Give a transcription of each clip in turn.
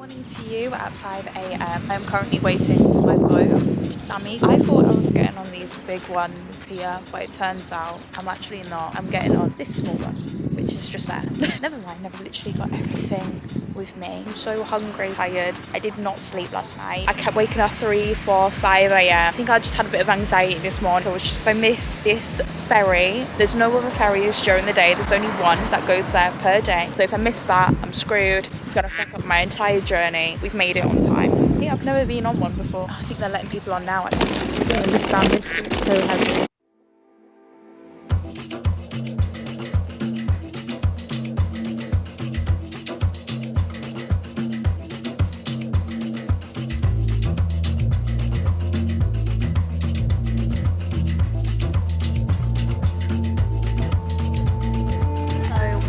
Morning to you at 5 a.m. I'm currently waiting for my boat, Sami. I thought I was getting on these big ones here, but it turns out I'm actually not. I'm getting on this small one, which is just there. Never mind, I've literally got everything with me. I'm so hungry, tired. I did not sleep last night. I kept waking up 3, 4, 5 a.m. I think I just had a bit of anxiety this morning. So I missed this ferry. There's no other ferries during the day. There's only one that goes there per day. So if I miss that, I'm screwed. It's gonna fuck up my entire journey. We've made it on time. Yeah, I've never been on one before. I think they're letting people on now. I don't understand this. It's so heavy.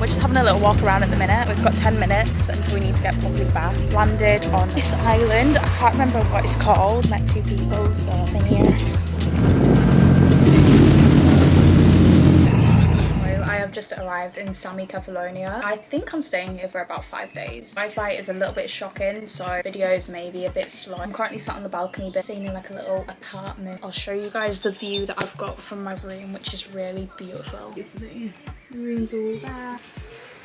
We're just having a little walk around at the minute. We've got 10 minutes until we need to get properly back. Landed on this island. I can't remember what it's called. Met 2 people, so they're here. I have just arrived in Sami, Kefalonia. I think I'm staying here for about 5 days. Wi-Fi is a little bit shocking, so videos may be a bit slow. I'm currently sat on the balcony, but staying in like a little apartment. I'll show you guys the view that I've got from my room, which is really beautiful. The room's all there.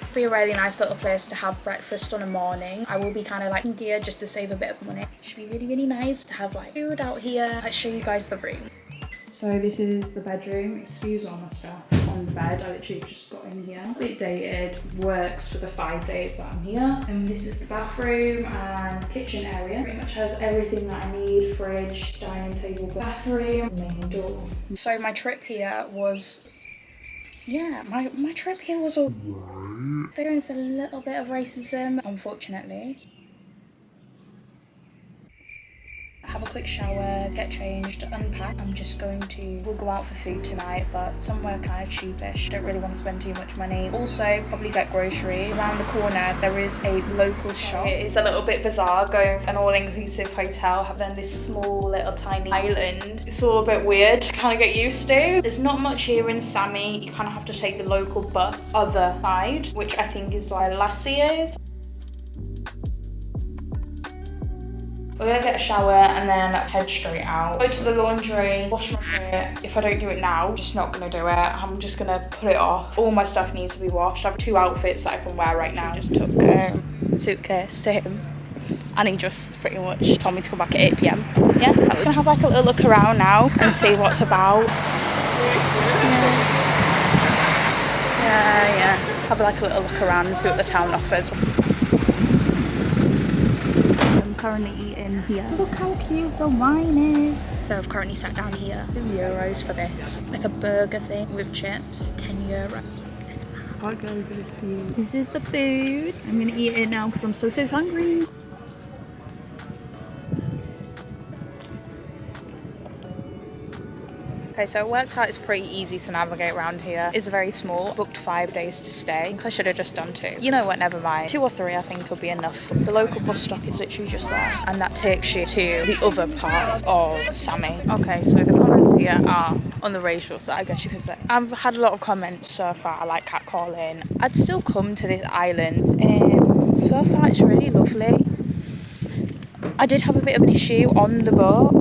It'll be a really nice little place to have breakfast on a morning. I will be kind of like here just to save a bit of money. Should be really, really nice to have like food out here. I'll show you guys the room. So this is the bedroom. Excuse all my stuff on the bed. I literally just got in here. A bit dated, works for the 5 days that I'm here. And this is the bathroom and kitchen area. Pretty much has everything that I need. Fridge, dining table, bathroom, main door. So my trip here was, yeah, my trip here was all right. Experienced a little bit of racism, unfortunately. Have a quick shower, get changed, unpack. I'm just going to, we'll go out for food tonight, but somewhere kind of cheapish. Don't really want to spend too much money. Also, probably get grocery. Around the corner, there is a local shop. It is a little bit bizarre going for an all-inclusive hotel, have then this small little tiny island. It's all a bit weird to kind of get used to. There's not much here in Sami. You kind of have to take the local bus other side, which I think is where Lassie is. We're gonna get a shower and then head straight out. Go to the laundry, wash my hair. If I don't do it now, I'm just not gonna do it. I'm just gonna put it off. All my stuff needs to be washed. I have 2 outfits that I can wear right now. Just took suitcase to him and he just pretty much told me to come back at 8 p.m. Yeah, we're gonna have like a little look around now and see what's about. Yeah. Have like a little look around and see what the town offers. Currently eating here. Look how cute the wine is. So I've currently sat down here. €2 for this. Like a burger thing with chips. €10. It's bad. I can't go over this food. This is the food. I'm gonna eat it now because I'm so hungry. Okay, so it works out it's pretty easy to navigate around here. It's very small. Booked 5 days to stay. I think I should have just done 2. You know what, never mind. 2 or 3 I think would be enough. The local bus stop is literally just there. And that takes you to the other part of Sami. Okay, so the comments here are on the racial side, I guess you could say. I've had a lot of comments so far, like catcalling. I'd still come to this island. So far it's really lovely. I did have a bit of an issue on the boat.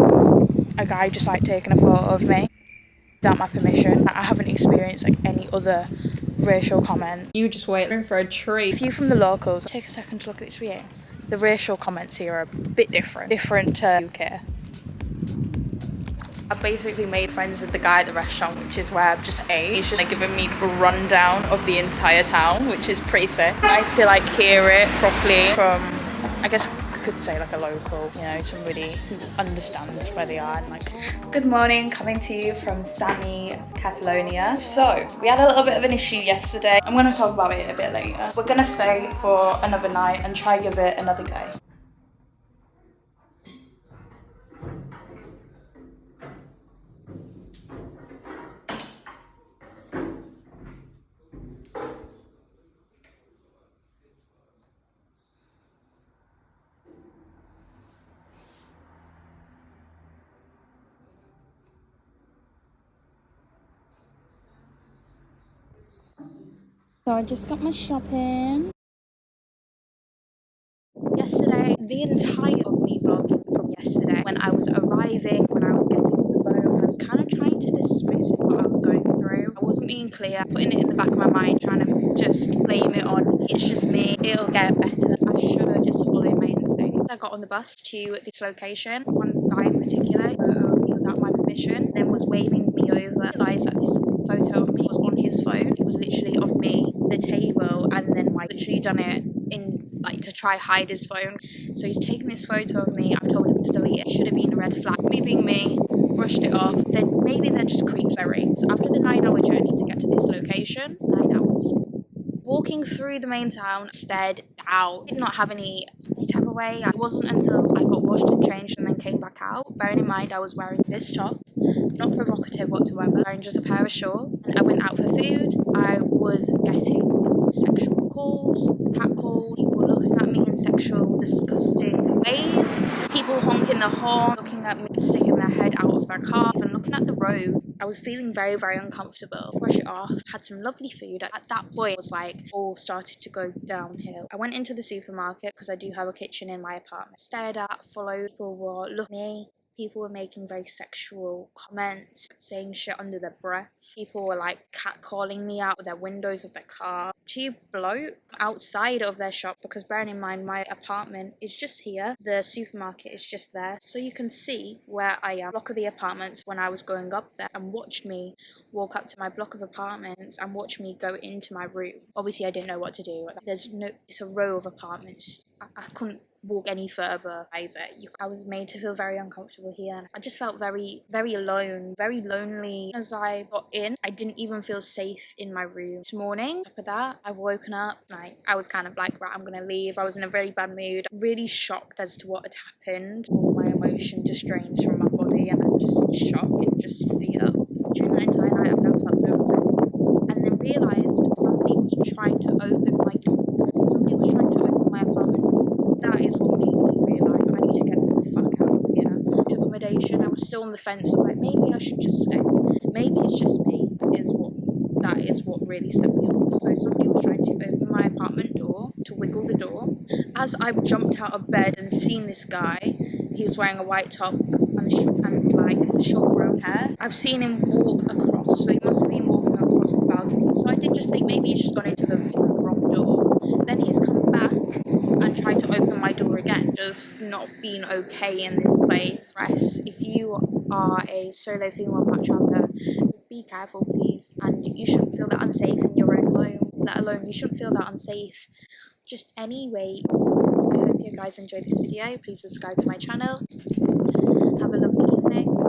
A guy just like taking a photo of me without my permission. I haven't experienced like any other racial comment. You just waiting for a treat. A few from the locals. Take a second to look at this view. The racial comments here are a bit different to UK. I basically made friends with the guy at the restaurant, which is where I've just ate. He's just like giving me a rundown of the entire town, which is pretty sick. Nice to like hear it properly from, I guess, could say like a local, you know, somebody who understands where they are. And like, good morning, coming to you from Sami, Kefalonia. So we had a little bit of an issue yesterday. I'm going to talk about it a bit later. We're going to stay for another night and try give it another go. So I just got my shopping. Yesterday the entire of me vlogging from yesterday, when I was arriving, when I was getting on the boat, I was kind of trying to dismiss what I was going through. I wasn't being clear, putting it in the back of my mind, trying to just blame it on, it's just me, it'll get better. I should have just followed my instincts. I got on the bus to this location. One guy in particular, photo of me without my permission, then was waving me over. I realised that this photo of me was on his phone. It was literally of me, the table, and then literally done it in to try hide his phone. So he's taken this photo of me. I've told him to delete it. Should have been a red flag. Me being me, brushed it off. Then maybe they're just creeps. After the 9-hour journey to get to this location, 9 hours. Walking through the main town, stared down. Did not have any type of way. It wasn't until I got washed and changed and then came back out. Bearing in mind I was wearing this top, not provocative whatsoever, wearing just a pair of shorts. And I went out for food. I was getting sexual calls, catcalled, people looking at me in sexual, disgusting ways, people honking the horn, looking at me, sticking their head out of their car, even looking at the road. I was feeling very, very uncomfortable. Brush it off, had some lovely food. At that point, it was all started to go downhill. I went into the supermarket because I do have a kitchen in my apartment. Stared at, followed, people were looking at me. People were making very sexual comments, saying shit under their breath. People were catcalling me out of their windows of their car. Two bloke outside of their shop, because bearing in mind my apartment is just here, the supermarket is just there, so you can see where I am. Block of the apartments when I was going up there, and watched me walk up to my block of apartments and watch me go into my room. Obviously I didn't know what to do. It's a row of apartments. I couldn't walk any further. I was made to feel very uncomfortable here. I just felt very, very alone, very lonely. As I got in, I didn't even feel safe in my room. This morning, after that, I've woken up, I was kind of right, I'm gonna leave. I was in a very bad mood, really shocked as to what had happened. All my emotion just drains from my body, and I'm just in shock and just fear. During that entire night, I've never felt so unsafe. And then realised somebody was trying to open my door. Somebody was trying to open my apartment door. That is what made me realise I need to get the fuck out of here. To accommodation, I was still on the fence. I'm maybe I should just stay. Maybe it's just me. That is what really set me off. So somebody was trying to open my apartment door, to wiggle the door. As I've jumped out of bed and seen this guy, he was wearing a white top and short brown hair. I've seen him walk across, so he must have been walking across the balcony. So I did just think maybe he's just gone into the wrong door. Then he's come back and tried to open my door again. Just not being okay in this place. If you are a solo female black traveller, be careful please, and you shouldn't feel that unsafe in your own home, let alone you shouldn't feel that unsafe just anyway. I hope you guys enjoyed this video. Please subscribe to my channel. Have a lovely evening.